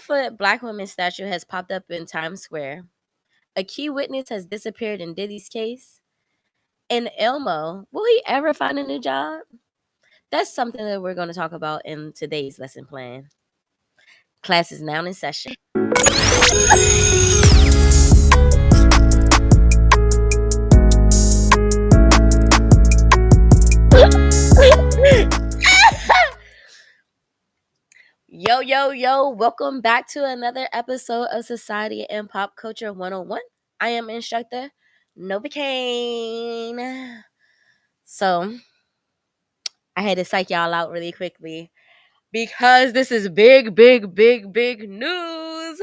12-foot black woman statue has popped up in Times Square. A key witness has disappeared in Diddy's case. And Elmo, will he ever find a new job? That's something that we're going to talk about in today's lesson plan. Class is now in session. Yo, welcome back to another episode of Society and Pop Culture 101. I am Instructor Novacaine. So, I had to psych y'all out really quickly because this is big news.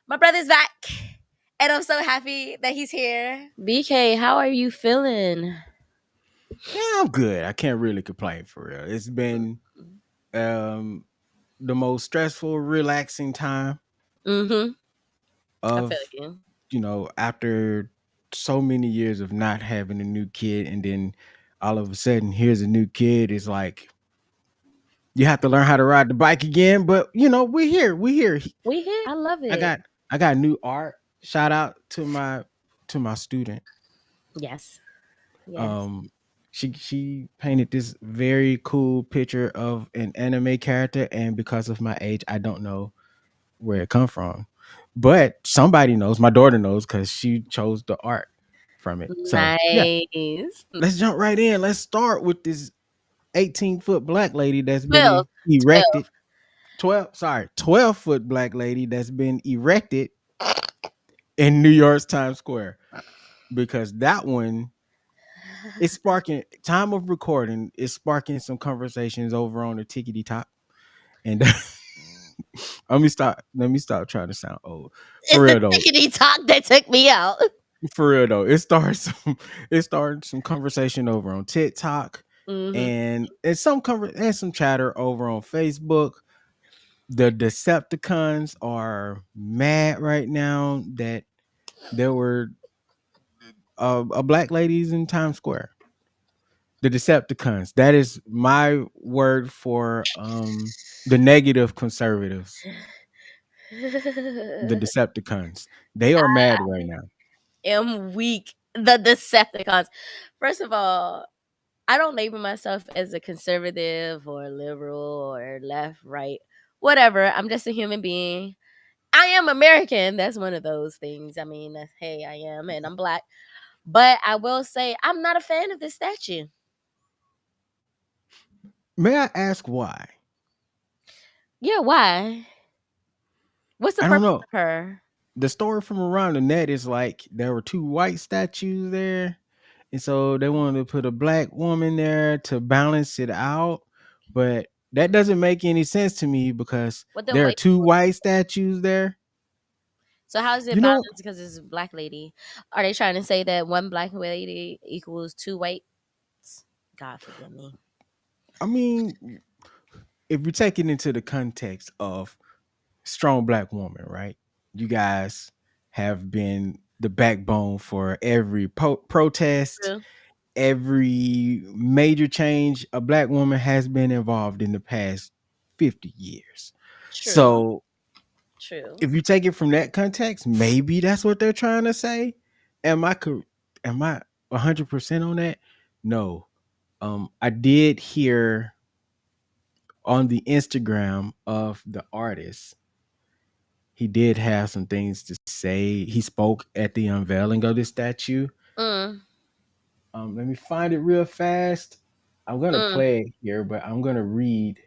My brother's back, and I'm so happy that he's here. BK, how are you feeling? Yeah, I'm good. I can't really complain for real. It's been the most stressful, relaxing time Mm-hmm. I feel of, you. after so many years of not having a new kid, and then all of a sudden here's a new kid. It's like you have to learn how to ride the bike again. But we're here. We're here. We here. I love I it. got I got new art. Shout out to my student. Yes. Yes. Um she painted this very cool picture of an anime character, and because of my age, I don't know where it come from. But somebody knows, my daughter knows, because she chose the art from it. So yeah, Nice. let's jump right in. Let's start with this 18-foot black lady that's 12. been erected. 12-foot black lady that's been erected in New York's Times Square, because that one it's sparking, time of recording is sparking some conversations over on the tickety top. And let me stop trying to sound old. For It's the real though. tickety talk that took me out. For real though. It started some conversation over on TikTok, Mm-hmm. and some chatter over on Facebook. The Decepticons are mad right now that there were a black ladies in Times Square. The Decepticons. That is my word for the negative conservatives. The Decepticons. They are mad right now. Am weak. The Decepticons. First of all, I don't label myself as a conservative or liberal or left, right, whatever. I'm just a human being. I am American. That's one of those things. I mean, hey, I am, and I'm black. But I will say I'm not a fan of this statue. May I ask why? Yeah, why? What's the I don't purpose know. of her? The story from around the net is like there were two white statues there, and so they wanted to put a black woman there to balance it out. But that doesn't make any sense to me, because What the there are white two people? white statues there. So how is it You know, balanced because it's a black lady? Are they trying to say that one black lady equals two whites? God forgive me. I mean, if you take it into the context of strong black woman, right? You guys have been the backbone for every protest, True. every major change a black woman has been involved in the past 50 years. True. So True. if you take it from that context, maybe that's what they're trying to say. Am I 100% on that? No. I did hear on the Instagram of the artist, he did have some things to say. He spoke at the unveiling of the statue. Mm, Let me find it real fast. I'm gonna mm. play it here, but I'm gonna read.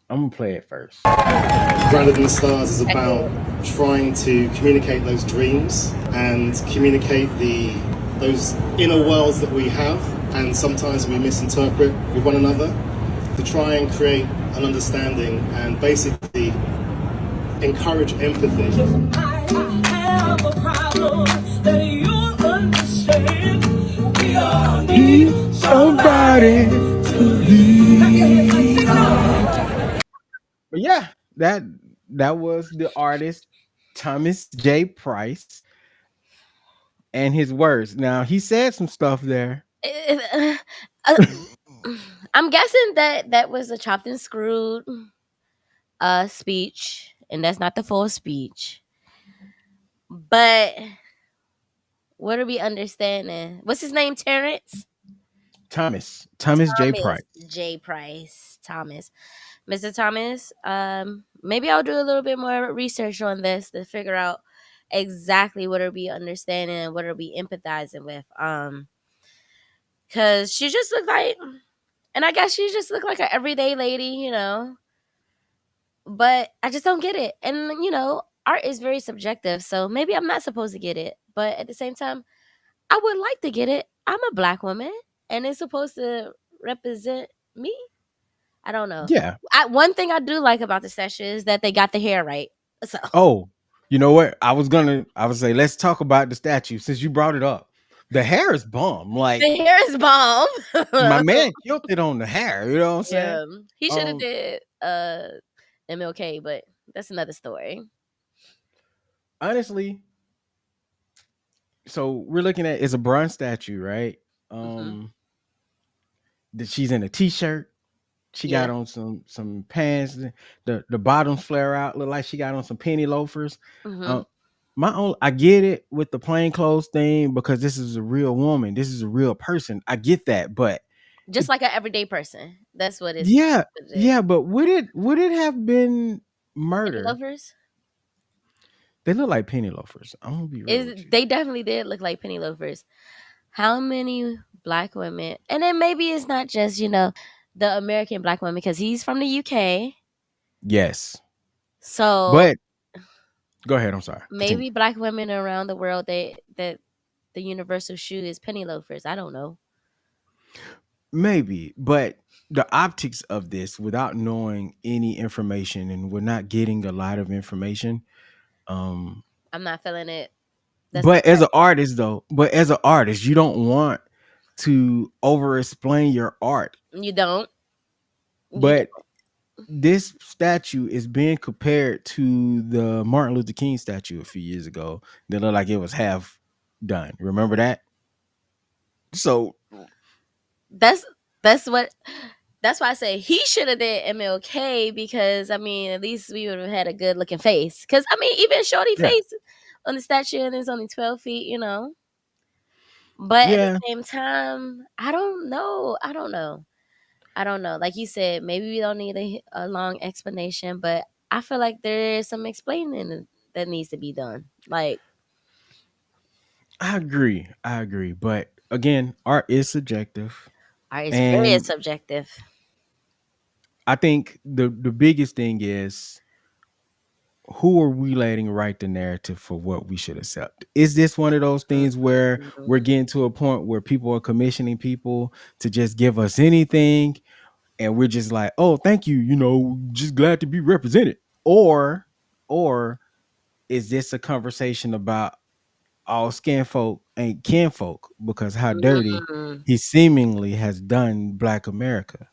I'm gonna play it first. Brighter Than the Stars is about Accurate. trying to communicate those dreams and communicate those inner worlds that we have, and sometimes we misinterpret with one another, to try and create an understanding and basically encourage empathy. I have a problem that you understand. We all need somebody to lead. But yeah, that was the artist Thomas J. Price and his words. Now he said some stuff there. Uh, I'm guessing that was a chopped and screwed. speech, and that's not the full speech. But what are we understanding? What's his name? Terrence? Thomas J. Thomas Price. J. Price. Thomas. Mr. Thomas, maybe I'll do a little bit more research on this to figure out exactly what are we understanding and what are we empathizing with. Cause she just looked like, and I guess she just looked like an everyday lady. But I just don't get it. And art is very subjective, so maybe I'm not supposed to get it. But at the same time, I would like to get it. I'm a black woman, and it's supposed to represent me. I don't know. Yeah. One thing I do like about the statue is that they got the hair right. So Oh, you know what? I would say let's talk about the statue since you brought it up. The hair is bomb. Like the hair is bomb. my man killed it on the hair. You know what I'm saying? Yeah, he should have Um, did MLK, but that's another story. honestly, so we're looking at it's a bronze statue, right? Hmm. Um, that she's in a t-shirt. She Yeah. got on some pants. The bottoms flare out. Look like she got on some penny loafers. Hmm. Um, I get it with the plain clothes thing because this is a real woman. This is a real person. I get that, but Just it, like an everyday person. That's what it's. yeah, yeah. But would it have been Penny murder? loafers. They look like penny loafers. I'm gonna be real with Is you. they definitely did look like penny loafers. How many black women? And then maybe it's not just the American black woman because he's from the UK. Yes, So but go ahead. I'm sorry. Continue. maybe black women around the world that the universal shoe is penny loafers. I don't know. Maybe, but the optics of this, without knowing any information, and we're not getting a lot of information. Um, I'm not feeling it. That's not but as right. an artist, though, you don't want to over explain your art. You don't. You But don't. this statue is being compared to the Martin Luther King statue a few years ago that looked like it was half done. Remember that? So That's that's what. That's why I say he should have did MLK because I mean at least we would have had a good looking face. Because I mean even Shorty yeah, face on the statue and it's only 12 feet. But at the yeah, same time, I don't know. I don't know. I don't know. Like you said, maybe we don't need a long explanation, but I feel like there is some explaining that needs to be done. Like I agree. I agree. But again, art is subjective. art is very And subjective. I think the biggest thing is who are we letting write the narrative for what we should accept? Is this one of those things where we're Mhm. getting to a point where people are commissioning people to just give us anything and we're just like, oh, thank you, just glad to be represented? Or is this a conversation about all skin folk ain't kinfolk because how dirty Mm, he seemingly has done Black America?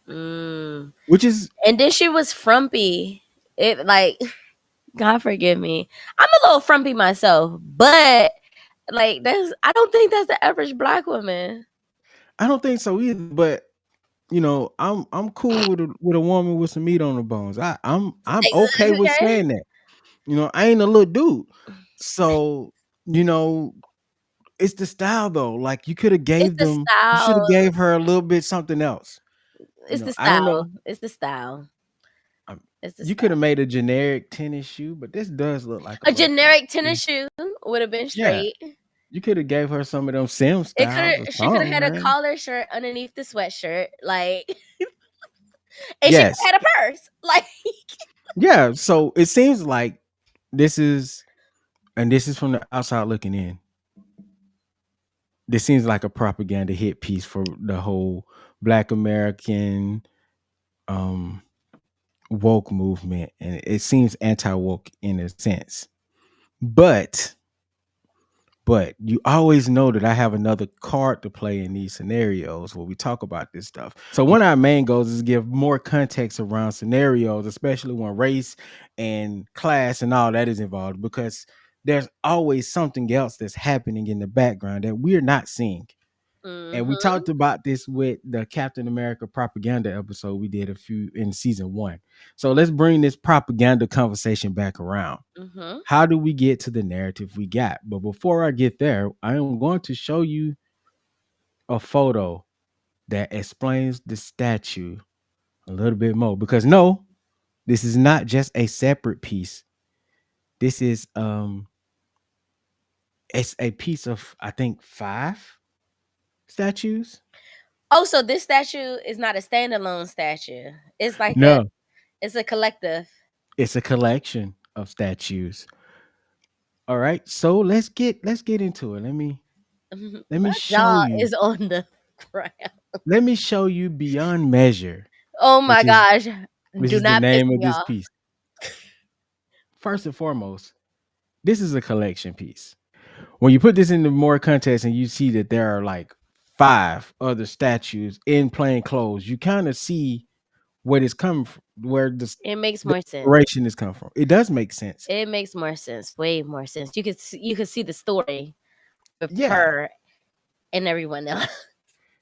mm. Which is And then she was frumpy. It like God forgive me. I'm a little frumpy myself, but like that's I don't think that's the average black woman. I don't think so either, but I'm cool with a woman with some meat on the bones. I'm okay with Okay. saying that. I ain't a little dude. So, you know, it's the style though. Like It's the you should style. have gave her a little bit something else. It's the I don't style. know. It's the style. Um, It's the you could style. have made a generic tennis shoe, but this does look like a A little funky. generic tennis shoe would have been Yeah. straight. You could have gave her some of them sim It could styles or have. She could have something, had a man. collar shirt underneath the sweatshirt, like, and she could Yes. have had a purse, like. Yeah. So it seems like this is this is from the outside looking in. This seems like a propaganda hit piece for the whole Black American um woke movement, and it seems anti-woke in a sense. But you always know that I have another card to play in these scenarios where we talk about this stuff. So one of our main goals is give more context around scenarios, especially when race and class and all that is involved, because there's always something else that's happening in the background that we're not seeing. And we Mhm. talked about this with the Captain America propaganda episode we did a few in season 1. So let's bring this propaganda conversation back around. Mhm. How do we get to the narrative we got? But before I get there, I am going to show you a photo that explains the statue a little bit more, because no, this is not just a separate piece. This is it's a piece of, I think, 5 statues. Oh, so this statue is not a standalone statue. It's like a No, it's a collective. it's a collection of statues. All right, so let's get into it. Let me My show jaw you. is on the ground. Let me show you Beyond Measure, Oh my which is gosh. which Do is the not piss name of me this off. piece. First and foremost, this is a collection piece. When you put this into more context and you see that there are like 5 other statues in plain clothes, you kind of see where it's coming from, where It makes the more sense. inspiration is coming from. It does make sense. It makes more sense. Way more sense. You could see the story with Yeah. her and everyone else.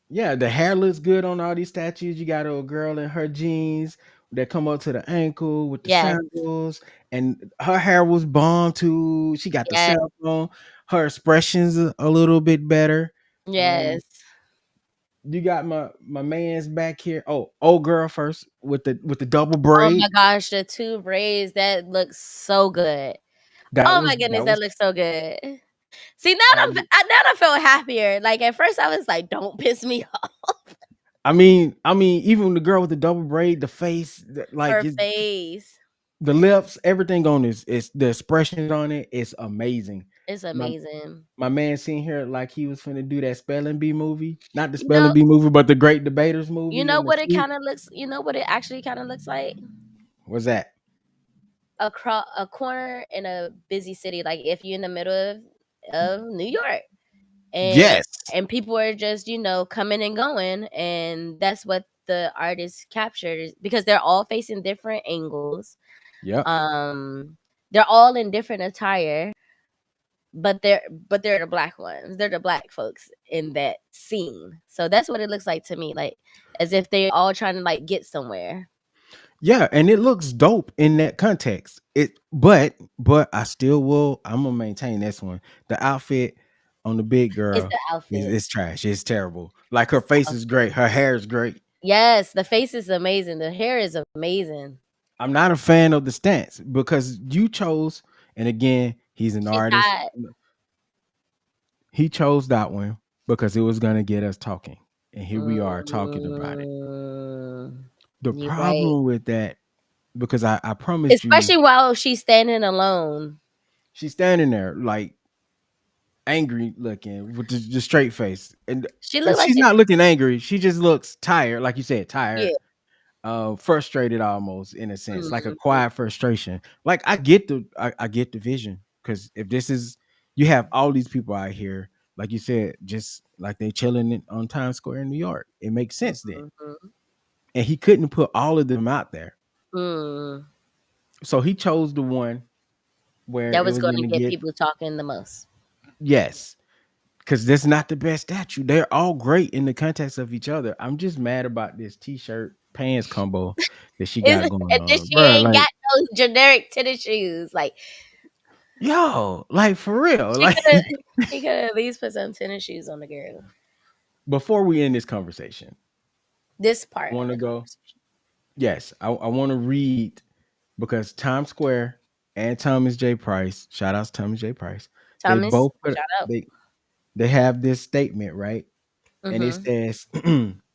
Yeah, the hair looks good on all these statues. You got a girl in her jeans that come up to the ankle with the Yes. sandals, and her hair was bomb too. She got the Yes. cell phone. Her expressions a little bit better. Um, Yes. you got my man's back here. Oh, old girl first with the double Oh my braid. gosh, the 2 braids, that looks so good. That Oh was my that goodness, that was. looks so good. See, Um, now I feel happier. Like at first I was like, "Don't piss me off." even the girl with the double braid, the face, like Her face the lips, everything on this is the expressions on it is amazing. is My amazing. my man seen here like he was finna do that spelling bee movie, not the You spelling know, bee movie, but the Great Debaters you movie know in the what it suite. kind of looks. You know what it actually kind of looks like. What's that? A corner in a busy city, like if you're in the middle of New York, and Yes. people are just coming and going, and that's what the artist captured because they're all facing different angles. Yep. Um, they're all in different attire, but they're the black ones. They're the black folks in that scene. So that's what it looks like to me, like as if they all trying to like get somewhere. Yeah, and it looks dope in that context. But I still will. I'm gonna maintain this one. The outfit on the big It's girl the outfit. is trash. It's terrible. Like her It's the face is outfit. great. Her hair is great. Yes, the face is amazing. The hair is amazing. I'm not a fan of the stance because you chose, and again, he's an She's artist. hot. He chose that one because it was gonna get us talking. And here we are talking about it. Mm, The you're right. problem with that, because I promised you, Especially while she's standing alone. she's standing there like angry looking with the straight face. And She looked like she's she. not looking angry. She just looks tired, like you said, tired, Yeah. frustrated almost in a sense, like a Mhm. quiet frustration. Like I get the vision. Because if this is you have all these people out here, like you said, just like they chilling on Times Square in New York. It makes sense then. Mhm. And he couldn't put all of them out there. Mm. So he chose the one where That it was was going to gonna get get people talking the most. yes. Because that's not the best statue. They're all great in the context of each other. I'm just mad about this t-shirt pants combo that she Is got going and then on. she Bro, ain't like, got no generic tennis shoes. Like yo, like for real. she Like could have, she could at least put some tennis shoes on the girl. before we end this conversation, This I part of want the to go. conversation. Yes, I want to read because Times Square and Thomas J. Price, shout outs Thomas J. Price, they Thomas, both put shout out. they have this statement, right? And it Mhm. says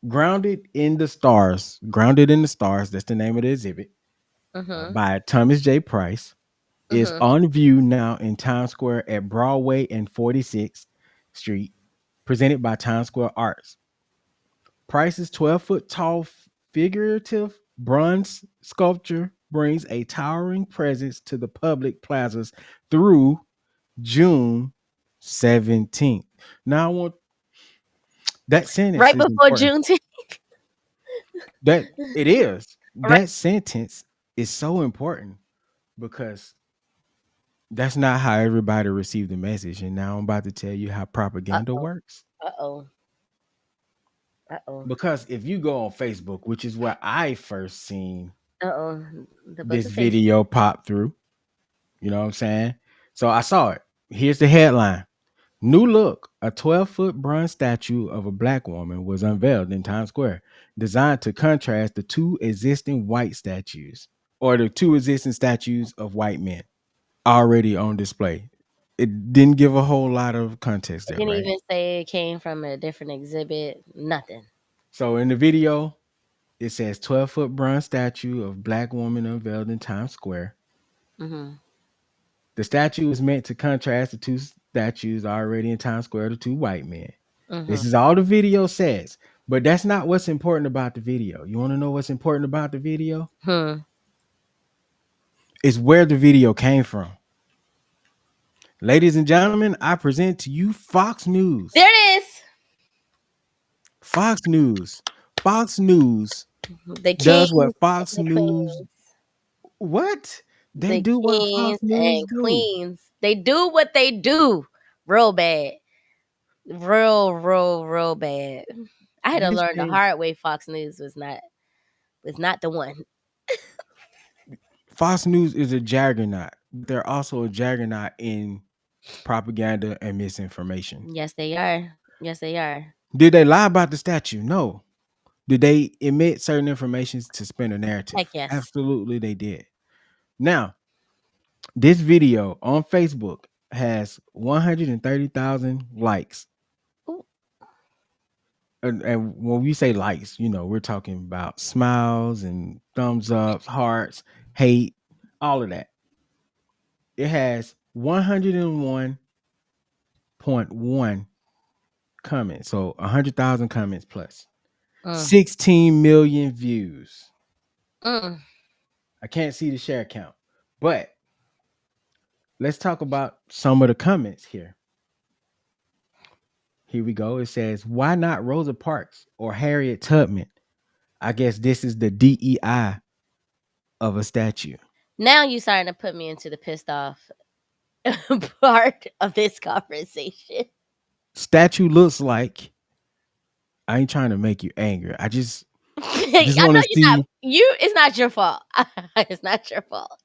grounded in the stars, that's the name of the exhibit, Mhm. by Thomas J. Price, is Mhm. on view now in Times Square at Broadway and 46th Street, presented by Times Square Arts. Price's 12-foot tall figurative bronze sculpture brings a towering presence to the public plazas through June 17th. Now I want that sentence Right is before important. Juneteenth. That it is. Right. That sentence is so important because that's not how everybody received the message. And now I'm about to tell you how Uh propaganda oh. works. Uh oh. Uh-oh. Because if you go on Facebook, which is where I first seen Uh-oh. The book this of face. video pop through, you know what I'm saying? So I saw it. Here's the headline. New look, a 12-foot bronze statue of a black woman was unveiled in Times Square, designed to contrast the two existing white statues or the two existing statues of white men already on display. It didn't give a whole lot of context It there, didn't right? even say it came from a different exhibit. Nothing. So in the video, it says 12-foot bronze statue of black woman unveiled in Times Square. Mm-hmm. The statue is meant to contrast the two statues already in Times Square, the two white men. Mm-hmm. This is all the video says, but that's not what's important about the video. You want to know what's important about the video? Hmm. It's where the video came from. Ladies and gentlemen, I present to you Fox News. There it is. Fox News. Fox News The does kings what and Fox the News queens. what? They The do what Fox kings News and do. queens. They do what they do. Real bad. Real bad. I had to This learn the thing, hard way Fox News was not the one. Fox News is a juggernaut. They're also a juggernaut in propaganda and misinformation. Yes, they are. Yes, they are. Did they lie about the statue? No. Did they emit certain information to spin a Heck narrative? yes. Absolutely, they did. Now, this video on Facebook has 130,000 likes. Ooh. And when we say likes, we're talking about smiles and thumbs ups, hearts, hate, all of that. It has 101.1 comments. So 100,000 comments plus Mm. 16 million views. Mm. I can't see the share count, but let's talk about some of the comments here. Here we go. It says, why not Rosa Parks or Harriet Tubman? I guess this is the DEI of a statue. Now you starting to put me into the pissed off part of this conversation. Statue looks like, I ain't trying to make you angry. I just I just know want to you're not. see. It's not your fault. It's not your fault.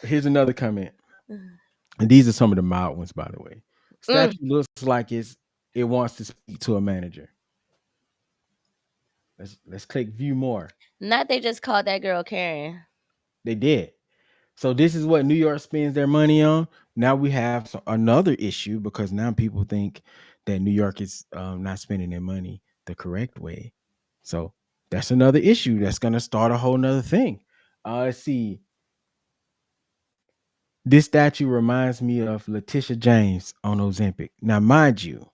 Here's another comment. And these are some of the mild ones, by the way. Mm. Statue looks like it wants to speak to a manager. Let's click view more. Not they just called that girl Karen. They did. So this is what New York spends their money on. Now we have another issue because now people think that New York is not spending their money the correct way. So that's another issue that's going to start a whole nother thing. Let's see. This statue reminds me of Letitia James on Ozempic. Now, mind you,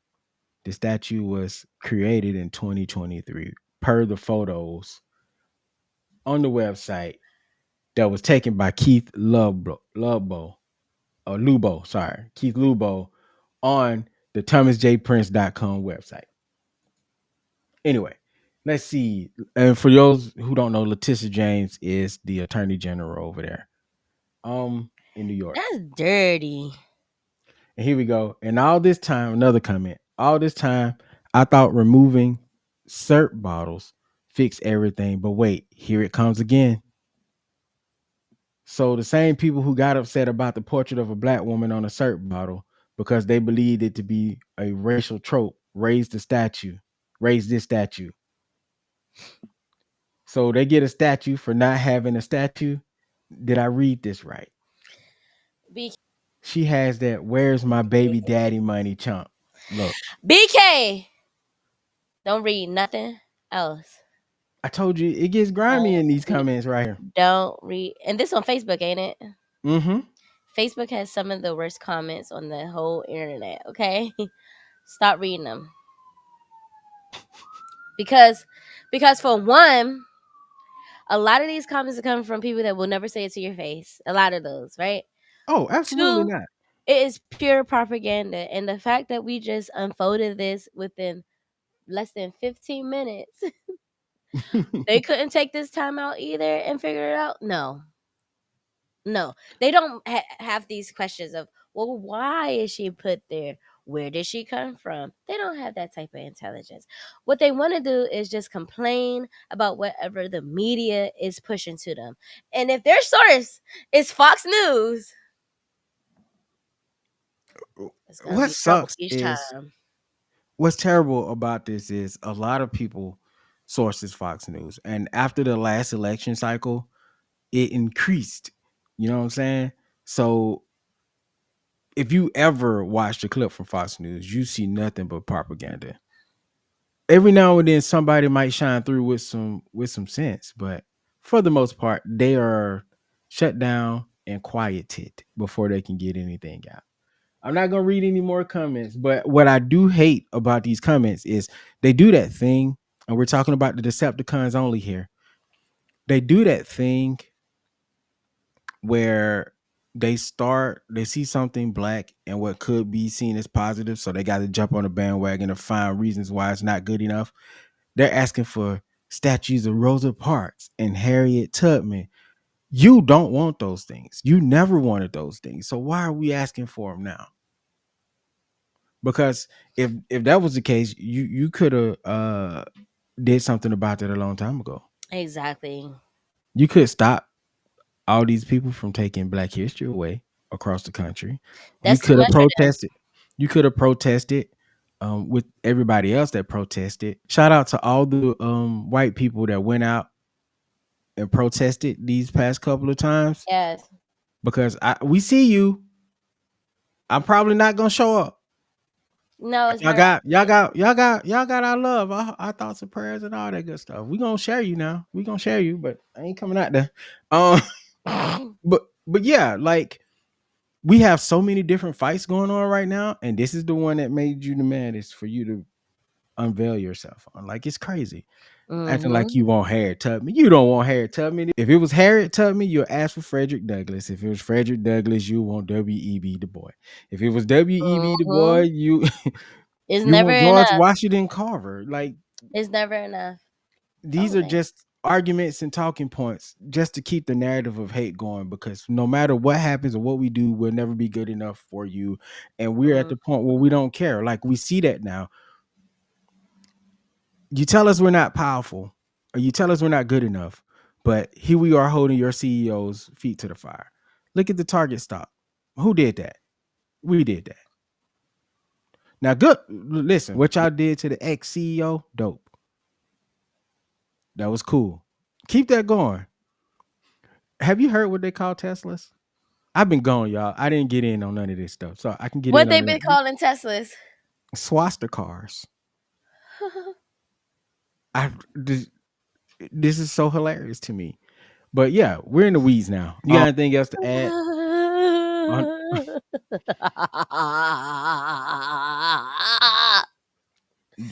the statue was created in 2023 per the photos on the website that was taken by Keith Keith Lubo on the thomasjprince.com website. Anyway, let's see. And for those who don't know, Letitia James is the attorney general over there in New York. That's dirty. And here we go. And all this time, another comment. All this time, I thought removing syrup bottles fixed everything. But wait, here it comes again. So the same people who got upset about the portrait of a black woman on a syrup bottle because they believed it to be a racial trope raised this statue. So they get a statue for not having a statue. Did I read this right? BK. She has that where's my baby daddy money chump. Look, BK. Don't read nothing else. I told you it gets grimy in these comments right here. Don't read. And this on Facebook, ain't it? Mm-hmm. Facebook has some of the worst comments on the whole internet. Okay, stop reading them because for one, a lot of these comments are coming from people that will never say it to your face. A lot of those, right? Oh, absolutely Two, not. it is pure propaganda, and the fact that we just unfolded this within less than 15 minutes, they couldn't take this time out either and figure it out. No, they don't have these questions of, well, why is she put there? Where did she come from? They don't have that type of intelligence. What they want to do is just complain about whatever the media is pushing to them. And if their source is Fox News, it's going to What be trouble sucks each is time. what's terrible about this is a lot of people sources Fox News, and after the last election cycle, it increased. You know what I'm saying? So if you ever watch the clip from Fox News, you see nothing but propaganda. Every now and then somebody might shine through with some sense, but for the most part, they are shut down and quieted before they can get anything out. I'm not gonna read any more comments, but what I do hate about these comments is they do that thing, and we're talking about the Decepticons only here. They do that thing where they see something black and what could be seen as positive, so they got to jump on the bandwagon to find reasons why it's not good enough. They're asking for statues of Rosa Parks and Harriet Tubman. You don't want those things. You never wanted those things. So why are we asking for them now? Because if that was the case, you could have did something about that a long time ago. Exactly. You could stop all these people from taking Black History away across the country. You That's too could have much for them. protested. You could have protested with everybody else that protested. Shout out to all the white people that went out and protested these past couple of times Yes. because we see you. I'm probably not gonna show up. No, But it's very y'all got our love, our thoughts and prayers and all that good stuff. We gonna share you now. We gonna share you, but I ain't coming out there. Um, but yeah, like we have so many different fights going on right now, and this is the one that made you the maddest for you to unveil yourself on. Like it's crazy. Acting like mm-hmm. you want Harriet Tubman. You don't want Harriet Tubman. If it was Harriet Tubman, you'll ask for Frederick Douglass. If it was Frederick Douglass, you want W.E.B. Du Bois. If it was W.E.B. Du Bois, Mm-hmm. you It's you never want George enough. Washington Carver. Like It's never enough. these Oh are man. just arguments and talking points just to keep the narrative of hate going because no matter what happens or what we do, we'll never be good enough for you. And we're at Mm. the point where we don't care. Like we see that now. You tell us we're not powerful, or you tell us we're not good enough, but here we are holding your CEO's feet to the fire. Look at the Target stock. Who did that? We did that. Now, good. Listen, what y'all did to the ex CEO, dope. That was cool. Keep that going. Have you heard what they call Teslas? I've been gone, y'all. I didn't get in on none of this stuff, so I can get What in they on been that. calling Teslas? Swasta cars. I this is so hilarious to me. But yeah, we're in the weeds now. You got anything else to add? On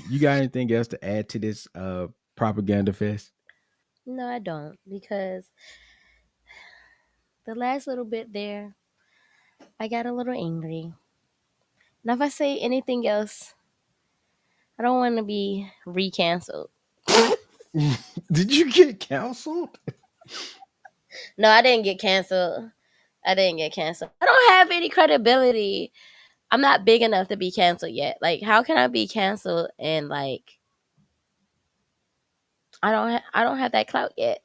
you got anything else to add to this propaganda fest? No, I don't, because the last little bit there, I got a little angry. Now, if I say anything else, I don't want to be recanceled. Did you get counseled? No, I didn't get canceled. I didn't get canceled. I don't have any credibility. I'm not big enough to be canceled yet. Like, how can I be canceled and like I don't have that clout yet.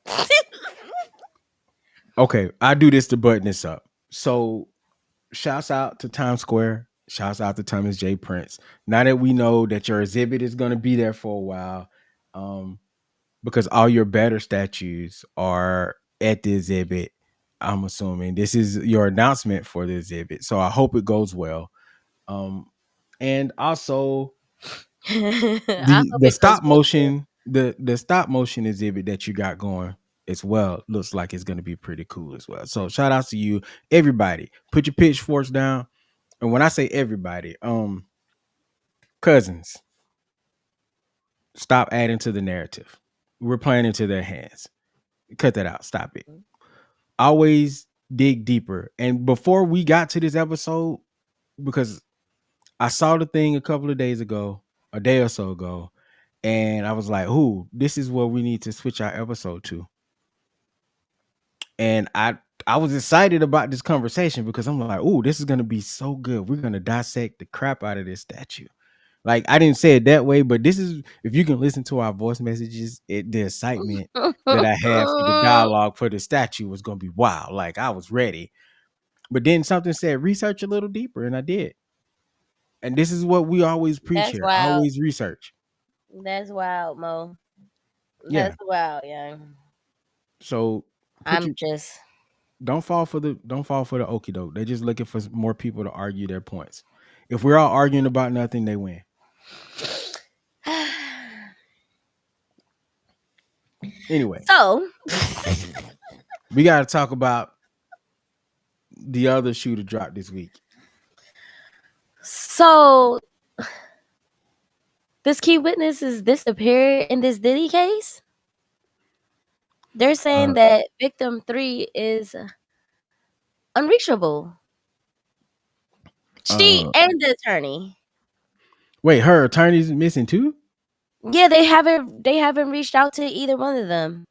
Okay, I do this to button this up. So shouts out to Times Square. Shouts out to Thomas J. Prince. Now that we know that your exhibit is going to be there for a while, um, because all your better statues are at the exhibit, I'm assuming this is your announcement for the exhibit. So I hope it goes well. Um, and also I hope the it goes stop well too. motion the stop motion exhibit that you got going as well looks like it's going to be pretty cool as well. So shout out to you, everybody. Put your pitchforks down. And when I say everybody, cousins, stop adding to the narrative. We're playing into their hands. Cut that out. Stop it. Always dig deeper. And before we got to this episode, because I saw the thing a couple of days ago, a day or so ago, and I was like, "Ooh, this is what we need to switch our episode to." And I was excited about this conversation because I'm like, oh, this is gonna be so good. We're gonna dissect the crap out of this statue. Like I didn't say it that way, but this is if you can listen to our voice messages, the excitement that I had for the dialogue for the statue was gonna be wild. Like I was ready. But then something said research a little deeper, and I did. And this is what we always preach That's here. wild. Always research. That's wild, Mo. Yeah. That's wild, yeah. So put I'm your just don't fall for the okie doke. They're just looking for more people to argue their points. If we're all arguing about nothing, they win. Anyway, so we got to talk about the other shoe to drop this week. so this key witness is disappeared in this Diddy case. They're saying Uh, that victim 3 is unreachable. She uh, and the attorney. wait, her attorney's missing too? Yeah, they haven't reached out to either one of them.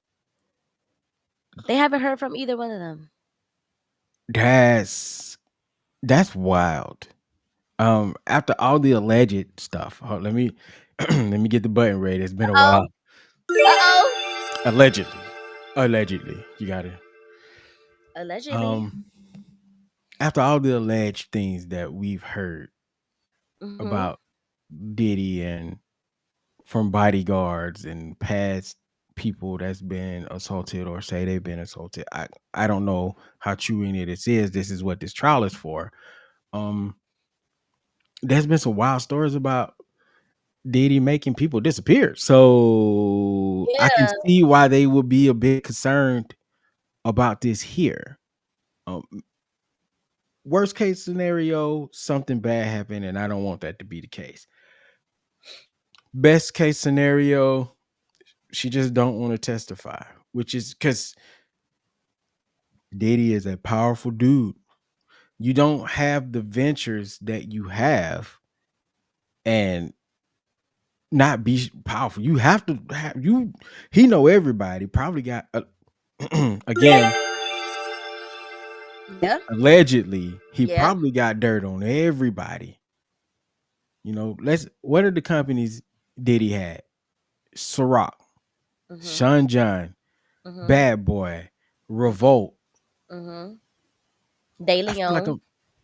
They haven't heard from either one of them. That's wild. After all the alleged stuff, let me let me get the button ready. It's been a Oh, while. uh-oh. Allegedly, you gotta. Allegedly. Um, after all the alleged things that we've heard Mm-hmm. about Diddy and from bodyguards and past people that's been assaulted or say they've been assaulted. I don't know how true any of this is. This is what this trial is for. Um, there's been some wild stories about Diddy making people disappear. So I can Yeah. see why they would be a bit concerned about this here. Um, worst case scenario, something bad happened, and I don't want that to be the case. Best case scenario, she just don't want to testify, which is because Diddy is a powerful dude. You don't have the ventures that you have and not be powerful. You have to have you. He know everybody. Probably got again Yeah. allegedly. He Yeah. probably got dirt on everybody. You know, what are the companies Diddy had? Ciroc, Mm-hmm. Sean John, Mm-hmm. Bad Boy, Revolt. Mm-hmm. De I feel like Leon.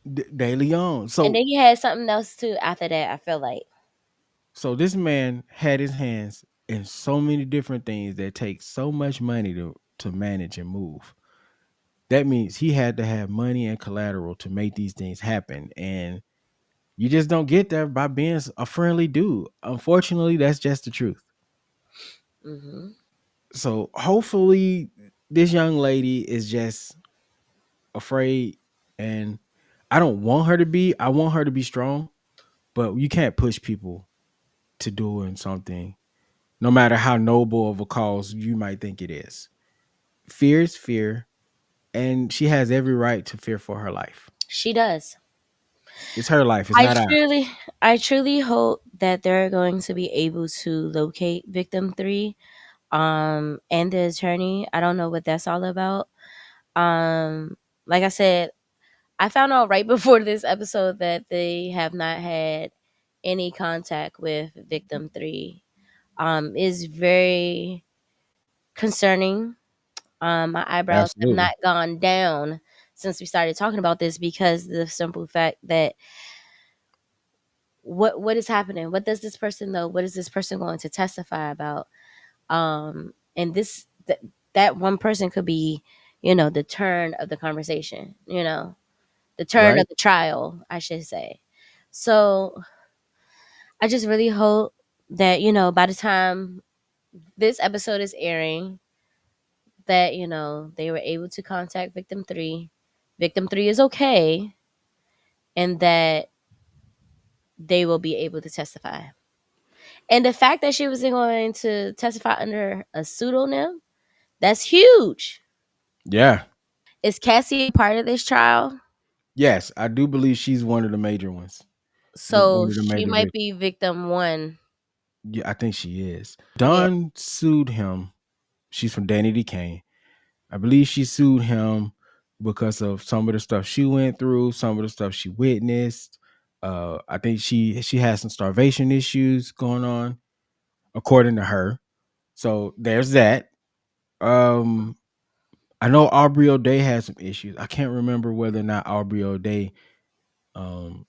I'm De Leon. And then he had something else too after that, I feel like. So this man had his hands in so many different things that take so much money to manage and move. That means he had to have money and collateral to make these things happen. And you just don't get there by being a friendly dude. Unfortunately, that's just the truth. Mm-hmm. So hopefully this young lady is just afraid, and I don't want her to be. I want her to be strong, but you can't push people to doing something no matter how noble of a cause you might think it is. Fear is fear, and she has every right to fear for her life. She does. It's her life, it's I not ours. truly I truly hope that they're going to be able to locate victim 3 and the attorney. I don't know what that's all about. Like I said, I found out right before this episode that they have not had any contact with victim 3. Is very concerning. My eyebrows have not Absolutely. gone down since we started talking about this because the simple fact that what is happening? What does this person know? What is this person going to testify about? And that one person could be, the turn of the conversation, the turn of Right? the trial, I should say. So I just really hope that, by the time this episode is airing, that, they were able to contact victim 3. Victim 3 is okay, and that they will be able to testify. And the fact that she was going to testify under a pseudonym, that's huge. Yeah. Is Cassie a part of this trial? Yes, I do believe she's one of the major ones. So One of the she major might victims. be victim 1. Yeah, I think she is. Yeah. Dawn sued him. She's from Danny Decane. I believe she sued him because of some of the stuff she went through, some of the stuff she witnessed. I think she has some starvation issues going on, according to her. So there's that. Um, I know Aubrey O'Day has some issues. I can't remember whether or not Aubrey O'Day um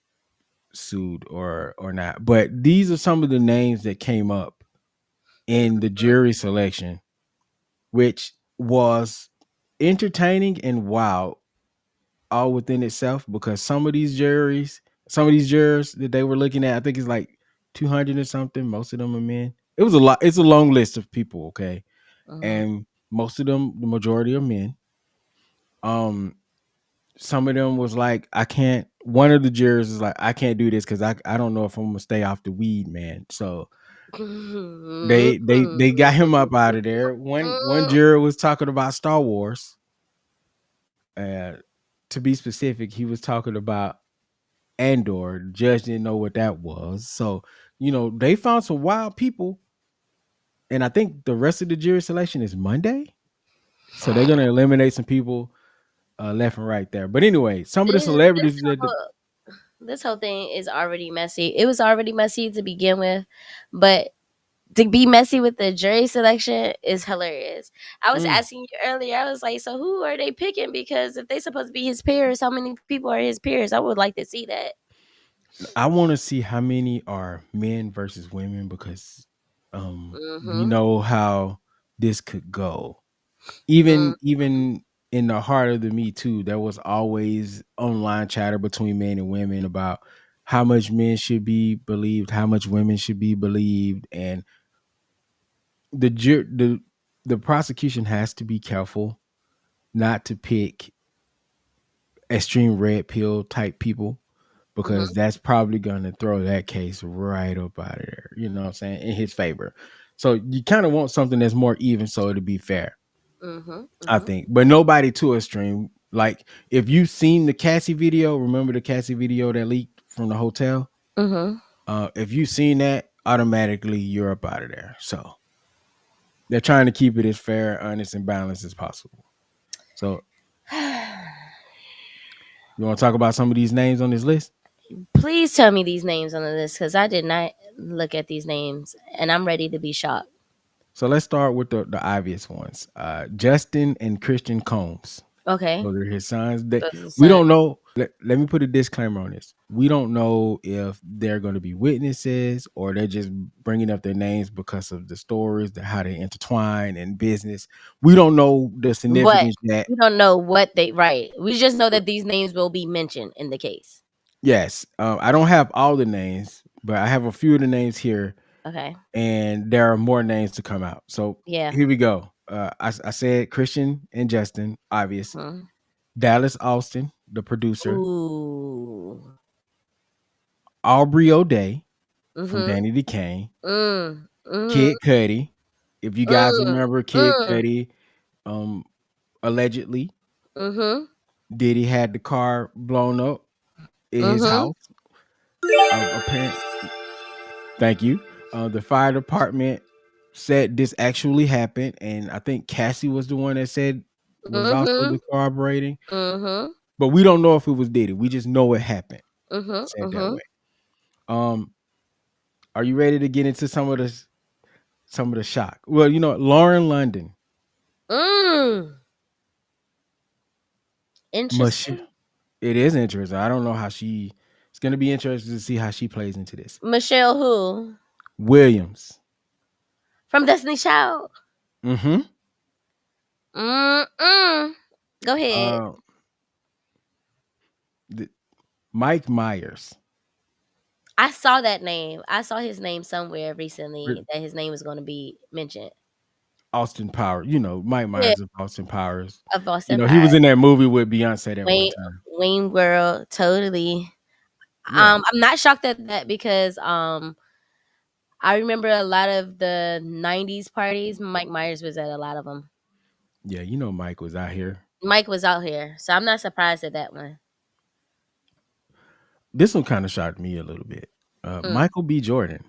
sued or not. But these are some of the names that came up in the jury selection, which was entertaining and wild all within itself, because some of these jurors that they were looking at, I think it's like 200 or something. Most of them are men. It was a lot. It's a long list of people, okay, Mhm. and most of them, the majority are men. Um, some of them was like, I can't. One of the jurors is like, I can't do this because I don't know if I'm gonna stay off the weed, man. So they got him up out of there. One juror was talking about Star Wars. Uh, to be specific, he was talking about Andor. The judge didn't know what that was. So, they found some wild people. And I think the rest of the jury selection is Monday. So they're gonna eliminate some people left and right there. But anyway, some of the This celebrities that this whole thing is already messy. It was already messy to begin with, but to be messy with the jury selection is hilarious. I was Mm, asking you earlier. I was like, so who are they picking? Because if they supposed to be his peers, how many people are his peers? I would like to see that. I want to see how many are men versus women, because we Mhm. know how this could go. Mm. Even in the heart of the Me Too, there was always online chatter between men and women about how much men should be believed, how much women should be believed, and the ju- the prosecution has to be careful not to pick extreme red pill type people, because Mhm. that's probably going to throw that case right up out of there. You know what I'm saying? In his favor. So you kind of want something that's more even, so to be fair. Mhm. I Mhm. think, but nobody too extreme. Like, if you've seen the Cassie video, remember the Cassie video that leaked from the hotel? Mhm. If you've seen that, automatically you're up out of there. So they're trying to keep it as fair, honest, and balanced as possible. So you want to talk about some of these names on this list? Please tell me these names on the list because I did not look at these names, and I'm ready to be shocked. So let's start with the obvious ones. Justin and Christian Combs. Okay, Those are his sons. That those are we son. don't know. Let me put a disclaimer on this. We don't know if they're going to be witnesses, or they're just bringing up their names because of the stories, how they intertwine in business. We don't know the What significance yet. we don't know what they right. We just know that these names will be mentioned in the case. Yes, I don't have all the names, but I have a few of the names here, Okay. and there are more names to come out. So Yeah. here we go. I said Christian and Justin, obvious. Mhm. Dallas Austin, the producer. Ooh. Aubrey O'Day from Mhm. Danny DeCane. Mm. Mhm. Kid Cudi. If you guys Mm. remember Kid Mm. Cudi, um, allegedly Mhm. Diddy had the car blown up in his Mhm. house. Apparent. Thank you. The fire department said this actually happened, and I think Cassie was the one that said was also Mhm. the corroborating. Mhm. But we don't know if it was Diddy. We just know it happened. Mhm. Say it that Mhm. way. Um, are you ready to get into some of the shock? Well, Lauren London. Mm. Mush. Interesting. It is interesting. I don't know how she. It's going to be interesting to see how she plays into this. Michelle who? Williams. From Destiny Child. Mm-hmm. Mm-mm. Go ahead. Uh, the, Mike Myers. I saw that name. I saw his name somewhere R- recently that his name was going to be mentioned. Austin Powers. Mike Yeah, Myers of Austin Powers. of Boston He Pirates. was in that movie with Beyonce that one Wayne time. Wayne World, totally. Yeah. I'm not shocked at that because I remember a lot of the '90s parties. Mike Myers was at a lot of them. Yeah, Mike was out here. Mike was out here, so I'm not surprised at that one. This one kind of shocked me a little bit. Mm, Michael B. Jordan.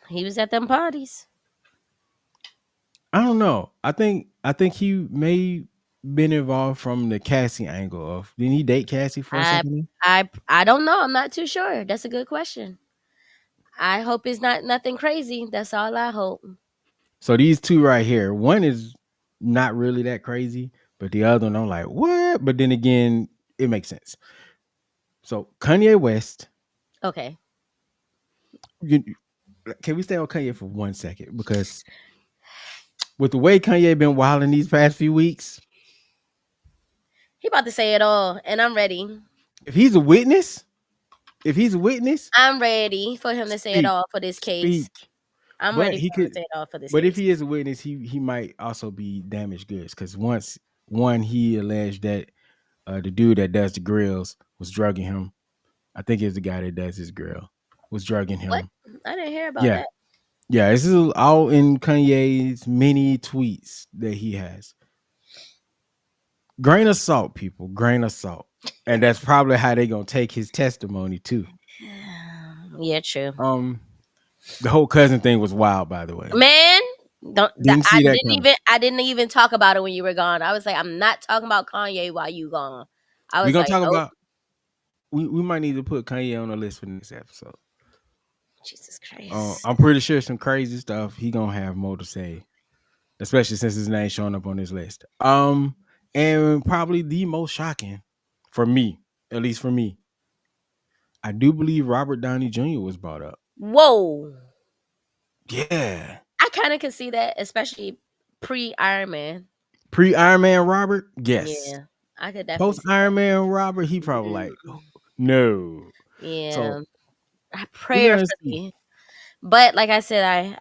he was at them parties. I don't know. I think he may been involved from the Cassie angle of didn't he date Cassie for a I second? I don't know. I'm not too sure. That's a good question. I hope it's not nothing crazy. That's all I hope. So these two right here, one is not really that crazy, but the other one I'm like, what? But then again, it makes sense. So Kanye West, Okay. you, can we stay on Kanye for 1 second? Because with the way Kanye been wilding these past few weeks, He about to say it all, and I'm ready. if he's a witness, if he's a witness, I'm ready for him to say it speak, all for this case. speak. I'm But ready he for him to could, say it all for this but if case. he is a witness, he might also be damaged goods because once one he alleged that the dude that does the grills was drugging him. I think it's the guy that does his grill was drugging What? him. I didn't hear about Yeah, that. yeah. This is all in Kanye's many tweets that he has. Grain of salt, people. Grain of salt, and that's probably how they gonna take his testimony too. Yeah, true. Um, the whole cousin thing was wild, by the way. Man, don't that, Didn't see that coming. I didn't even talk about it when you were gone. I was like, I'm not talking about Kanye while you gone. I We're was gonna like, talk nope. about. We might need to put Kanye on the list for next episode. Jesus Christ. I'm pretty sure some crazy stuff he gonna have more to say, especially since his name showing up on this list. And probably the most shocking for me, at least for me, I do believe Robert Downey Jr. was brought up. Whoa. Yeah, I kind of can see that, especially pre Iron Man. pre Iron Man Robert, yes. Yeah, I could definitely Post see Iron Man Robert, he probably that. like no. So Yeah, we're gonna see. prayerfully. But like I said, I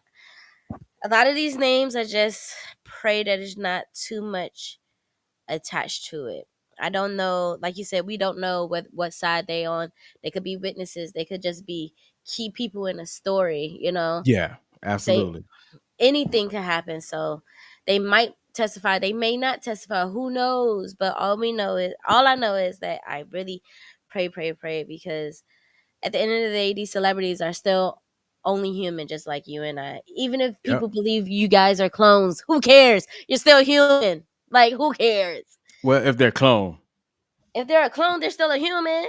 a lot of these names I just pray that there's not too much attached to it. I don't know, like you said, we don't know what side they on. They could be witnesses. They could just be key people in a story. Yeah, They absolutely. anything could happen. So they might testify. They may not testify. Who knows? But all I know is that I really pray because at the end of the day, these celebrities are still only human, just like you and I. Even if Yep. people believe you guys are clones, who cares? You're still human. Like, who cares? Well, if they're clone, If they're a clone, they're still a human.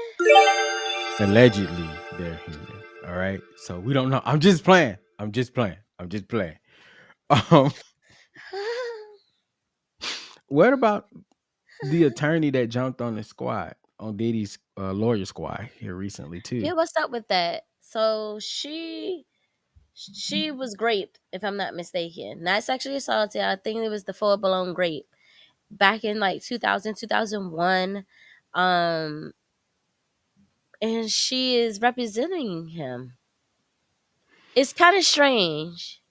allegedly they're human. All right. So we don't know. I'm just playing. I'm just playing. I'm just playing. Um, what about the attorney that jumped on the squad on Diddy's lawyer squad here recently too? Yeah, what's up with that? So she was raped, if I'm not mistaken. Not sexually assaulted. I think it was the full blown rape back in like 2000, 2001. Um, and she is representing him. It's kind of strange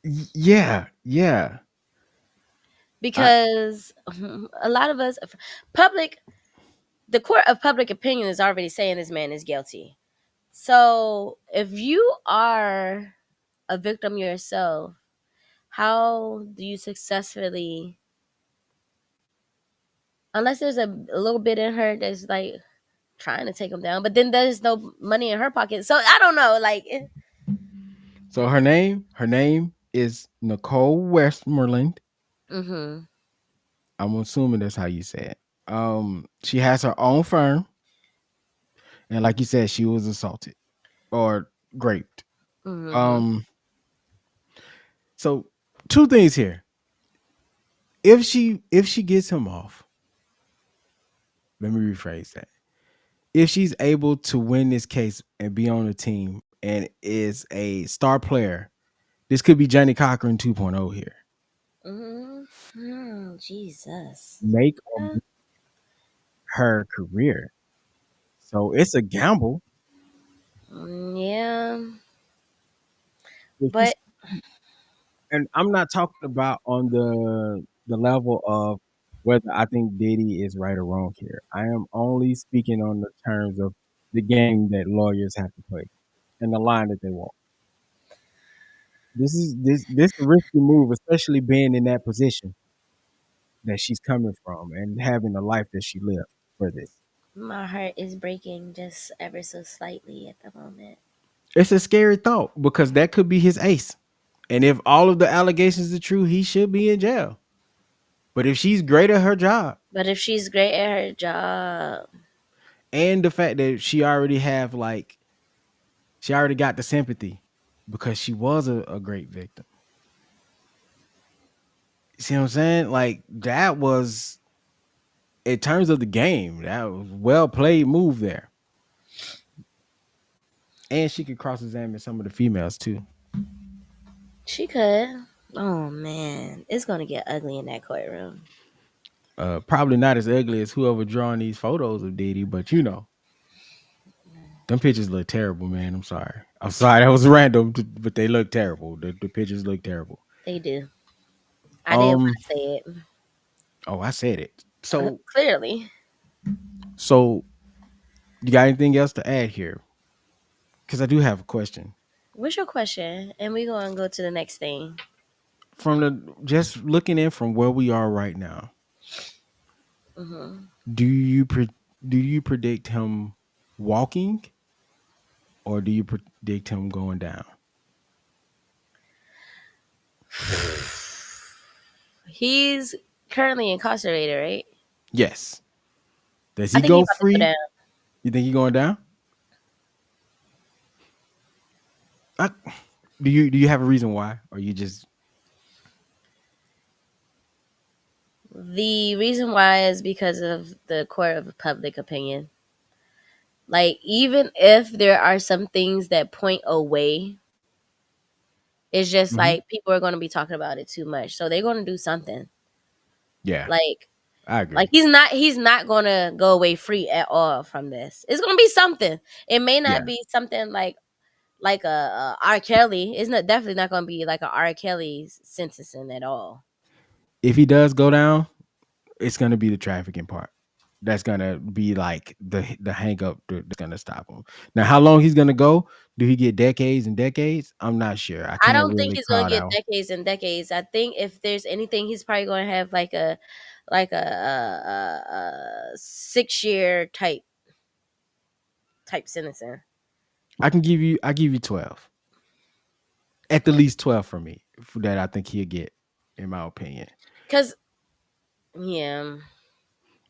Yeah, yeah. I because a lot of us, public, the court of public opinion is already saying this man is guilty. So if you are a victim yourself, how do you successfully, unless there's a little bit in her that's like trying to take him down, but then there's no money in her pocket. So I don't know. Like, so her name is Nicole Westmoreland. mm-hmm, I'm assuming that's how you say it. She has her own firm, and like you said, she was assaulted or raped. mm-hmm, Um, so two things here. If she gets him off, let me rephrase that. If she's able to win this case and be on the team and is a star player, this could be Johnny Cochran 2.0 here. mm-hmm. Jesus. Make or Uh, break her career. So it's a gamble. yeah, If she's, but and I'm not talking about on the level of whether I think Diddy is right or wrong here. I am only speaking on the terms of the game that lawyers have to play and the line that they walk. This a risky move, especially being in that position that she's coming from and having the life that she lived for this. my heart is breaking just ever so slightly at the moment. It's a scary thought because that could be his ace. And if all of the allegations are true, he should be in jail. But if she's great at her job, But if she's great at her job, and the fact that she already got the sympathy because she was a great victim. See what I'm saying? Like that was, in terms of the game, that was well played move there. And she could cross examine some of the females too. she could. Oh man, it's gonna get ugly in that courtroom. Probably not as ugly as whoever drawing these photos of Diddy, but you know, them pictures look terrible, man. I'm sorry. I'm sorry that was random, but they look terrible. The pictures look terrible. They do. I didn't Um. want to say it. Oh, I said it. Clearly. So you got anything else to add here? Because I do have a question. What's your question? And we gonna go to the next thing. From the just looking in from where we are right now, Hmm. do you do you predict him walking, or do you predict him going down? He's currently incarcerated, right? Yes. Does I he think he's go about to go free? down. You think he going down? I, do you have a reason why, or you just The reason why is because of the court of public opinion. Like, even if there are some things that point away, it's just Mhm. like people are going to be talking about it too much. So they're going to do something. Yeah, Like, I like agree. he's not going to go away free at all from this. It's going to be something. It may not Yeah, be something like a R. Kelly. It's not definitely not going to be like a R. Kelly sentencing at all. if he does go down, it's gonna be the trafficking part. That's gonna be like the hang up that's gonna stop him. Now, how long he's gonna go? Do he get decades and decades? I'm not sure. I I can't don't think really he's gonna call that get one. decades and decades. I think if there's anything, he's probably gonna have like a 6 year type sentencing. I give you 12. At the least 12 for me. For that I think he'll get, in my opinion. Cause yeah,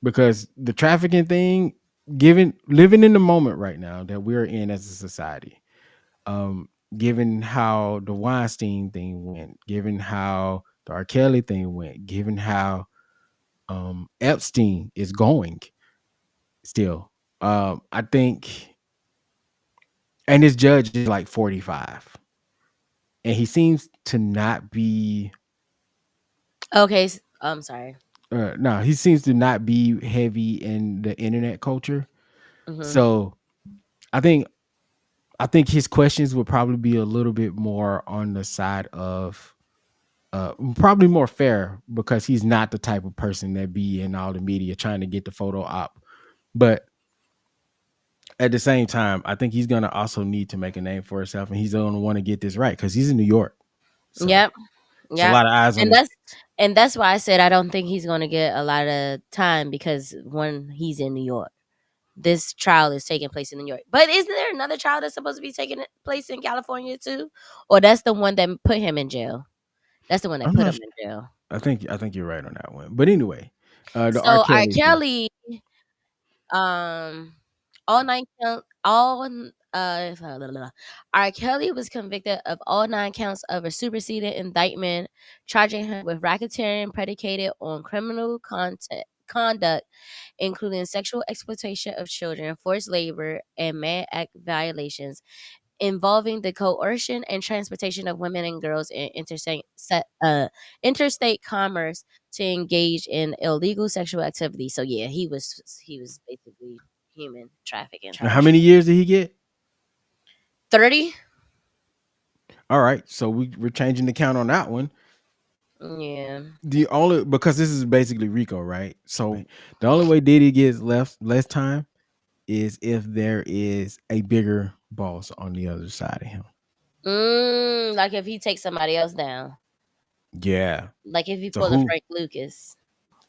Because the trafficking thing, given living in the moment right now that we're in as a society, given how the Weinstein thing went, given how the R. Kelly thing went, given how Epstein is going still. I think, and his judge is like 45, and he seems to not be. okay. I'm sorry. No, he seems to not be heavy in the internet culture. Hmm. So I think I think his questions would probably be a little bit more on the side of probably more fair because he's not the type of person that be in all the media trying to get the photo op. But at the same time, I think he's gonna also need to make a name for himself, and he's gonna want to get this right because he's in New York. So Yep. it's a Yep. lot of eyes on And his that's face. and that's why I said I don't think he's gonna get a lot of time because when he's in New York. This trial is taking place in New York. But isn't there another trial that's supposed to be taking place in California too? Or that's the one that put him in jail? That's the one that I'm put not. him in jail. I think you're right on that one. But anyway, the R. So R. Kelly thing. Kelly, um, all nine count, all blah, blah, blah. R. Kelly was convicted of all 9 counts of a superseded indictment, charging him with racketeering predicated on criminal conduct, including sexual exploitation of children, forced labor, and Mann Act violations involving the coercion and transportation of women and girls in interstate commerce to engage in illegal sexual activity. So yeah, he was basically human trafficking. And how many years did he get? 30. All right, so we're changing the count on that one. Yeah. The only because this is basically Rico, right? So the only way Diddy gets less time is if there is a bigger boss on the other side of him. Like if he takes somebody else down, Yeah. like if he So pull a who? Frank Lucas,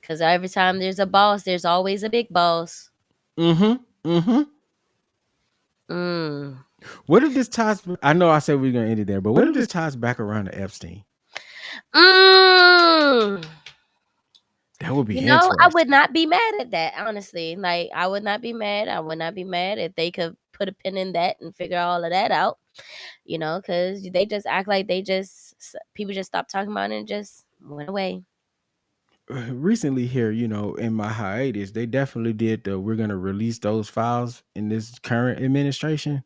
because every time there's a boss, there's always a big boss. Mm-hmm. Mm-hmm. Mm. What if this ties? I know I said we are gonna end it there, but what if this ties back around to Epstein? Mm. That would be I would interesting. not be mad at that, honestly. Like, I would not be mad. I would not be mad if they could put a pin in that and figure all of that out, because they just act like people just stopped talking about it and just went away. Recently here, in my hiatus, they definitely did the we're gonna release those files in this current administration,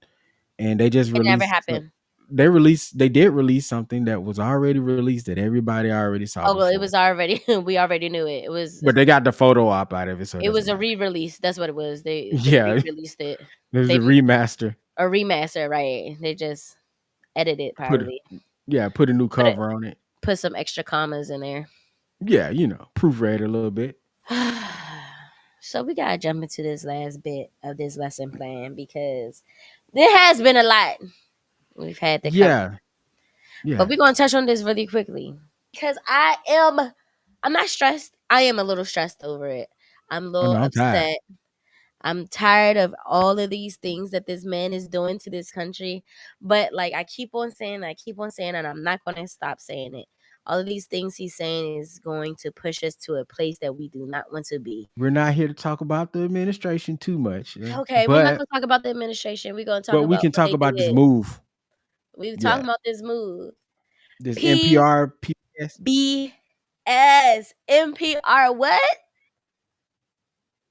and they just It never released. happened. They did release something that was already released that everybody already saw Oh, well, it before, was already we already knew it. It was but they got the photo op out of it, so it it doesn't was a matter. re-release. That's what it was. They Yeah, re-released it. there's They a remaster. a remaster, right? They just edited Put a probably. put a new Put it cover on it. put some extra commas in there. Yeah, proofread a little bit. So we gotta jump into this last bit of this lesson plan because there has been a lot we've had to cover. Yeah, But yeah. we're gonna touch on this really quickly. Because I'm not stressed. I am a little stressed over it. I'm a Oh little no, I'm tired. upset. I'm tired of all of these things that this man is doing to this country. But like I keep on saying, and I'm not gonna stop saying it. All of these things he's saying is going to push us to a place that we do not want to be. We're not here to talk about the administration too much, Okay, we're not but gonna talk about the administration. We're gonna talk but we about can what talk they about this did. move. We're Yeah, talking about this move. this P NPR PS. B S NPR. What?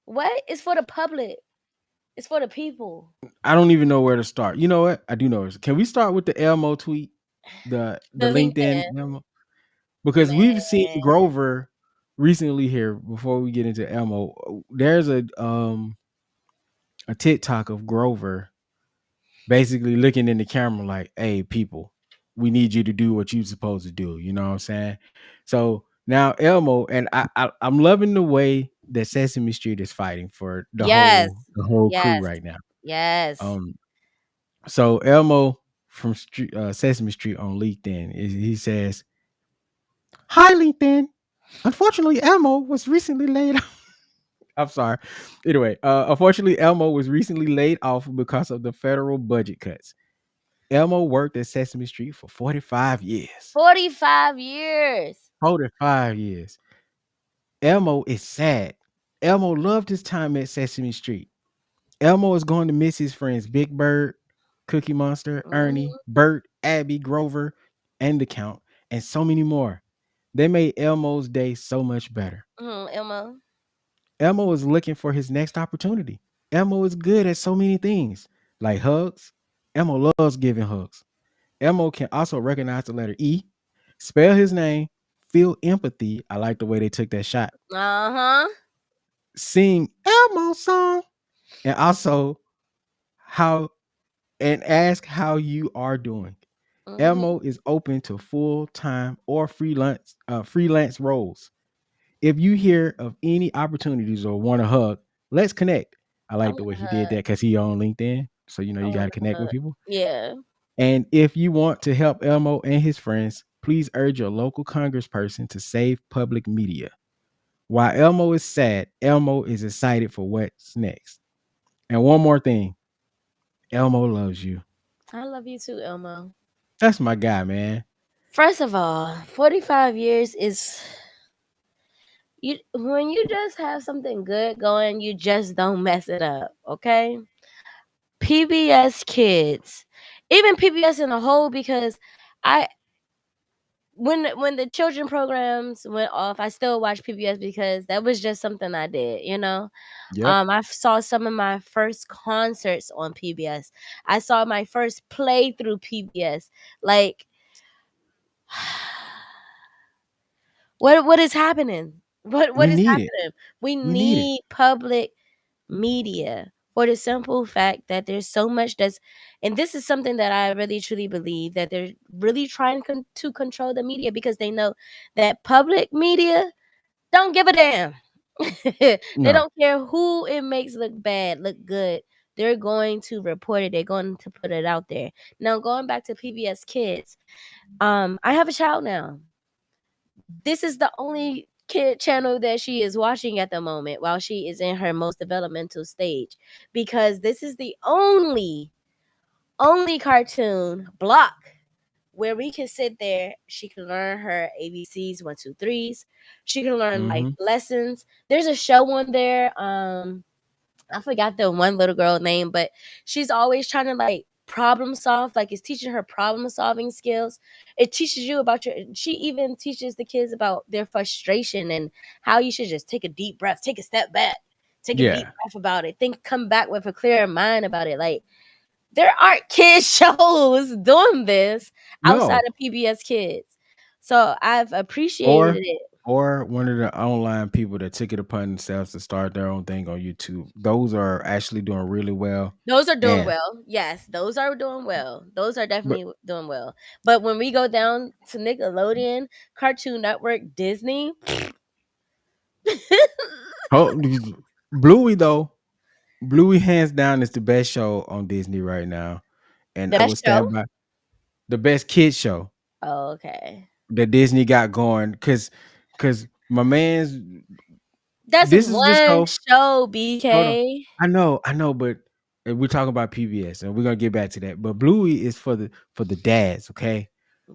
What? It's for the public. It's for the people. I don't even know where to start. You know what? I do know. Can we start with the Elmo tweet, the The LinkedIn LinkedIn Elmo? Because we've seen man. Grover recently here. Before we get into Elmo, there's a TikTok of Grover basically looking in the camera like, "Hey, people, we need you to do what you're supposed to do." You know what I'm saying? So now Elmo and I'm loving the way that Sesame Street is fighting for the Yes. whole crew Yes. right now. Yes. Um, so Elmo from Sesame Street on LinkedIn, he says, "Hi LinkedIn. Unfortunately, Elmo was recently laid off." I'm sorry. Anyway, unfortunately, Elmo was recently laid off because of the federal budget cuts. Elmo worked at Sesame Street for 45 years. 45 years. 45 years. Elmo is sad. Elmo loved his time at Sesame Street. Elmo is going to miss his friends Big Bird, Cookie Monster, Ernie, Mhm. Bert, Abby, Grover, and the Count, and so many more. They made Elmo's day so much better. Elmo. Elmo is looking for his next opportunity. Elmo is good at so many things, like hugs. Elmo loves giving hugs. Elmo can also recognize the letter E, spell his name, feel empathy. I like the way they took that shot. Uh-huh. Sing Elmo song, and also how and ask how you are doing. Mhm. Elmo is open to full-time or freelance roles. If you hear of any opportunities or want a hug, let's connect. I I like the want way a he did hug. that because he on LinkedIn. So I you got want to a connect with hug. people. Yeah. And if you want to help Elmo and his friends, please urge your local congressperson to save public media. While Elmo is sad, Elmo is excited for what's next. And one more thing, Elmo loves you. I love you too, Elmo. That's my guy, man. First of all, 45 years is you when you just have something good going, you just don't mess it up, okay? PBS Kids, even PBS in a whole, because I when the children programs went off, I still watch PBS because that was just something I did. Yep. I saw some of my first concerts on PBS. I saw my first play through PBS. Like, what is happening? What We is need it. happening? We We need it. need public media for the simple fact that there's so much and this is something that I really truly believe, that they're really trying to control the media because they know that public media don't give a damn. They No. don't care who it makes look bad, look good. They're going to report it. They're going to put it out there. Now, going back to PBS Kids, I have a child now. This is the only kid channel that she is watching at the moment while she is in her most developmental stage, because this is the only cartoon block where we can sit there. She can learn her ABCs, one, two, threes. She can learn life Mm-hmm. lessons. There's a show on there. I forgot the one little girl name, but she's always trying to like problem solve. Like it's teaching her problem solving skills. It teaches you about your. She even teaches the kids about their frustration and how you should just take a deep breath, take a step back, take a deep Yeah. breath about it. Think, come back with a clearer mind about it. Like there aren't kids shows doing this outside No. of PBS Kids. So I've appreciated Or it. or one of the online people that took it upon themselves to start their own thing on YouTube. Those are actually doing really well. Those are doing And well. Yes, those are doing well. Those are but definitely doing well. But when we go down to Nickelodeon, Cartoon Network, Disney, oh, Bluey though, Bluey hands down is the best show on Disney right now, and I would best stand show. by the best kids show Oh, okay. that Disney got going. Cause my man's That's this is the one show. show, Hold on. BK. I know, but we're talking about PBS, and we're gonna get back to that. But Bluey is for the dads, okay?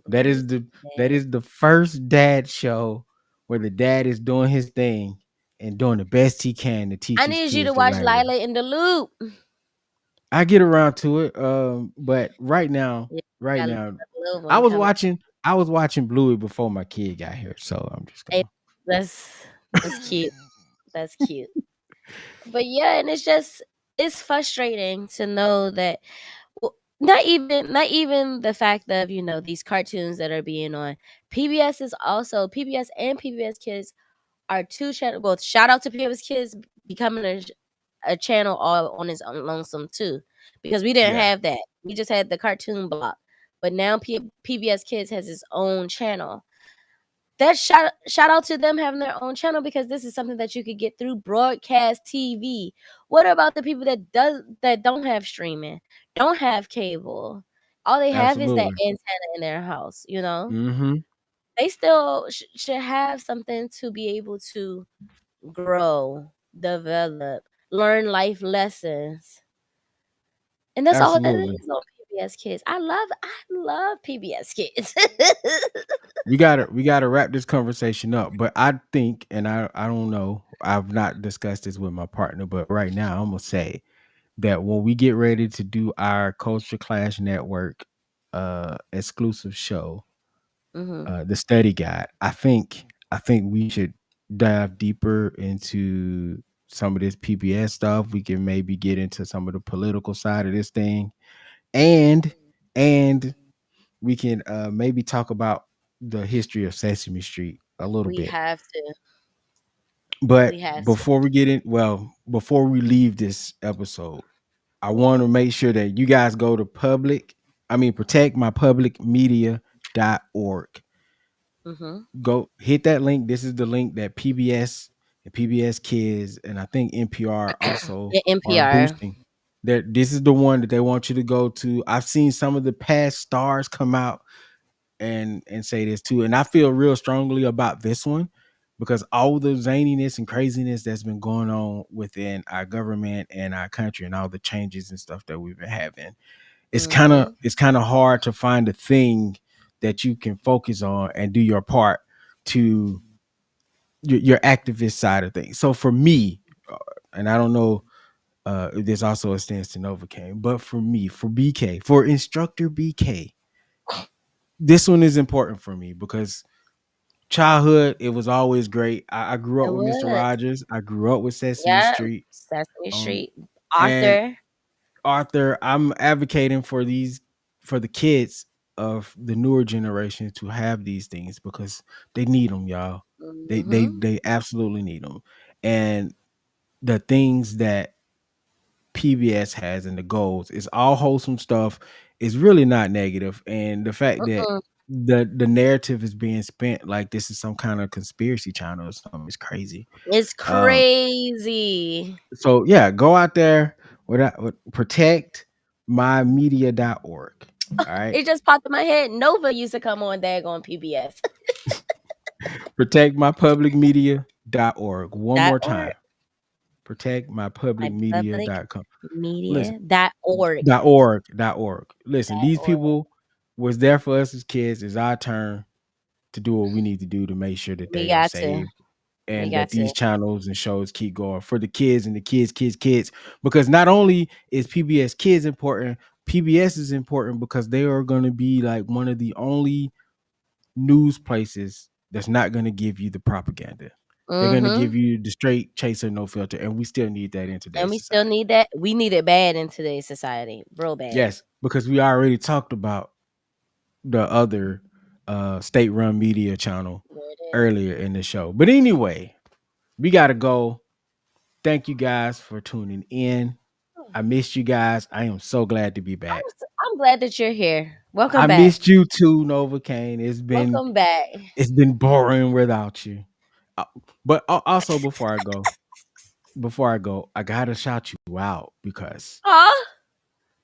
That Bluey is is that dead. is the first dad show where the dad is doing his thing and doing the best he can to teach I his need you kids to the watch right way. Lila in the Loop. I get around to it, but Yeah, right got now, a little one coming. I was watching Bluey before my kid got here, so I'm just Hey, gonna. that's cute. That's cute. But yeah, and it's frustrating to know that not even the fact of these cartoons that are being on PBS is also PBS and PBS Kids are two channel. Well, shout out to PBS Kids becoming a channel all on its own lonesome too, because we didn't Yeah, have that. We just had the cartoon block, but now PBS Kids has its own channel. That shout out to them having their own channel, because this is something that you could get through broadcast TV. What about the people that don't have streaming, don't have cable? All they have is that absolutely. antenna in their house. Hmm. They still should have something to be able to grow, develop, learn life lessons, and that's all that Absolutely. is on PBS Kids. I love PBS Kids. We gotta wrap this conversation up. But I think, and I don't know, I've not discussed this with my partner, but right now I'm gonna say that when we get ready to do our Culture Clash Network exclusive show, Hmm. the study guide, I think we should dive deeper into some of this PBS stuff. We can maybe get into some of the political side of this thing, and and we can maybe talk about the history of Sesame Street a little We bit. have to. But We have to. before we get in, well, before we leave this episode, I want to make sure that you guys go to protectmypublicmedia.org. Hmm. Go hit that link. This is the link that PBS and PBS Kids and I think NPR also Yeah, are NPR. boosting. That this is the one that they want you to go to. I've seen some of the past stars come out and say this too. And I feel real strongly about this one because all the zaniness and craziness that's been going on within our government and our country and all the changes and stuff that we've been having. Hmm. It's kind of hard to find a thing that you can focus on and do your part to your activist side of things. So for me, and I don't know if this also extends to Novacaine, but for me, for BK, for Instructor BK, this one is important for me because childhood, it was always great. I grew It up with Mr. was. Rogers. I grew up with Sesame Yeah. Street. Sesame Um, Street. and Arthur. Arthur, I'm advocating for the kids of the newer generation to have these things because they need them, y'all. Hmm. They absolutely need them. And the things that PBS has and the goals is all wholesome stuff. It's really not negative. And the fact that Mm-mm. the narrative is being spent like this is some kind of conspiracy channel or something is crazy. It's Um, crazy. so yeah, go out there with protectmymedia.org. All right. It just popped in my head. Nova used to come on daggone PBS. Protectmypublicmedia.org. One more .org. time. My public Protectmypublicmedia.com. Listen, media .org. .org. Listen, these .org. people what's there for us as kids is our turn to do what we need to do to make sure that We they are got to. safe We and got that to. these channels and shows keep going for the kids and the kids. Because not only is PBS Kids important, PBS is important because they are going to be like one of the only news places that's not going to give you the propaganda. They're going to Mm-hmm. give you the straight chaser, no filter, and we still need that in And today's we still society. need that. We need it bad in today's society. Real bad. Yes, because we already talked about the other state-run media channel There it is. earlier in the show. But anyway, we got to go. Thank you guys for tuning in. Oh, I missed you guys. I am so glad to be back. I'm glad that you're here. Welcome I back. missed you too, Novacaine. Welcome back. It's been boring without you. Uh, but also before I go, I gotta shout you out Aw.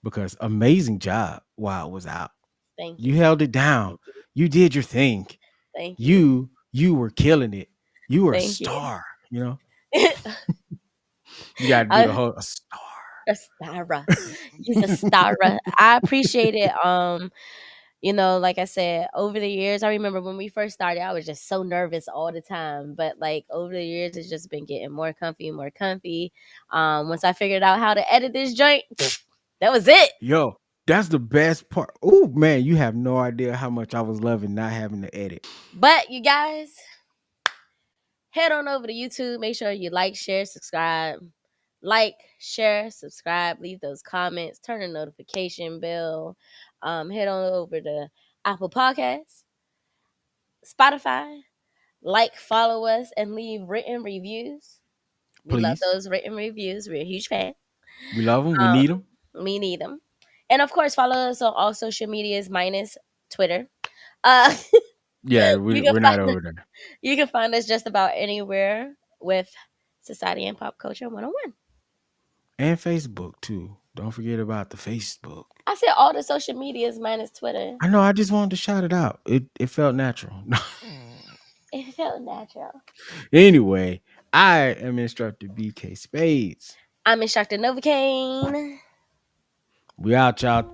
because amazing job while I was out. Thank You you. held it down. Thank you. You did your thing. Thank you. You were killing it. You were a Thank you. star. You know, you got to do the I, whole a star. a star. He's a star. I appreciate it. Like I said, over the years, I remember when we first started, I was just so nervous all the time. But like over the years, it's just been getting more comfy and more comfy. Once I figured out how to edit this joint, that was it. Yo, that's the best part. Oh man, you have no idea how much I was loving not having to edit. But you guys, head on over to YouTube. Make sure you like, share, subscribe. Like, share, subscribe, leave those comments, turn the notification bell. Head on over to Apple Podcasts, Spotify. Like, follow us, and leave written reviews. We love Please, those written reviews. We're a huge fan. we love them. We Um, need them. we need them. And of course, follow us on all social medias minus Twitter. Uh, Yeah, you can we're not find over there. you can find us just about anywhere with Society and Pop Culture 101. And Facebook too. Don't forget about the Facebook. I said all the social medias minus Twitter. I know. I just wanted to shout it out. It felt natural. It felt natural. Anyway, I am Instructor BK Spades. I'm Instructor Novacaine. We out, y'all.